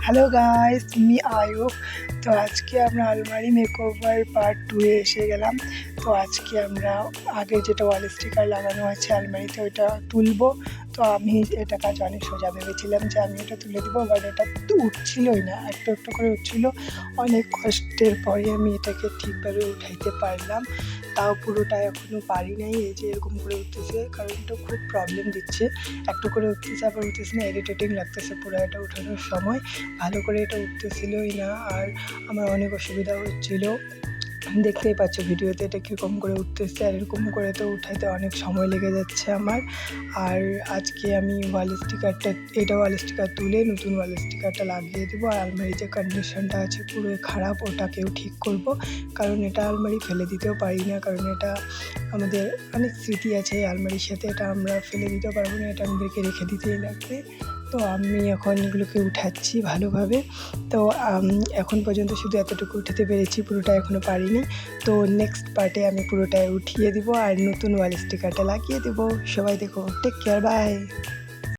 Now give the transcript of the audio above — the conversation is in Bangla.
হ্যালো গাইস, আমি আয়ুব। তো আজকে আমরা আলমারি মেকওভার পার্ট 2 এ এসে গেলাম। তো আজকে আমরা আগে যেটা ওয়াল স্টিকার লাগানো আছে আলমারিতে ওইটা তুলবো। তো আমি এটা কাজ অনেক সোজা ভেবেছিলাম যে আমি এটা তুলে দেবো, বাট এটা তো উঠছিলই না, একটু একটু করে উঠছিল। অনেক কষ্টের পরে আমি এটাকে ঠিকভাবে উঠাইতে পারলাম, তাও পুরোটা এখনও পারি নাই। এই যে এরকম করে উঠতেছে, কারণ এটা খুব প্রবলেম দিচ্ছে, একটু করে উঠতেছে আবার উঠতেছে না, ইরিটেটিং লাগতেছে পুরো এটা উঠানোর সময়। ভালো করে এটা উঠতেছিলই না, আর আমার অনেক অসুবিধা হচ্ছিল। দেখতেই পাচ্ছ ভিডিওতে এটা কীরকম করে উঠতেছে, আর এরকম করে তো উঠাইতে অনেক সময় লেগে যাচ্ছে আমার। আর আজকে আমি ওয়াল স্টিকার তুলে নতুন ওয়াল স্টিকারটা লাগিয়ে দেবো, আর আলমারির যে কন্ডিশনটা আছে পুরোই খারাপ ওটাকেও ঠিক করব। কারণ এটা আলমারি ফেলে দিতেও পারি না, কারণ এটা আমাদের অনেক স্মৃতি আছে এই আলমারির সাথে, এটা আমরা ফেলে দিতেও পারবো না, এটা আমাদেরকে রেখে দিতেই লাগবে। তো আমি এখন এগুলোকে উঠাচ্ছি ভালোভাবে। তো এখন পর্যন্ত শুধু এতটুকু উঠাতে পেরেছি, পুরোটা এখনও পারিনি। তো নেক্সট পার্টে আমি পুরোটাই উঠিয়ে দিব আর নতুন ওয়াল স্টিকারটা লাগিয়ে দেবো। সবাই দেখো, টেক কেয়ার, বাই।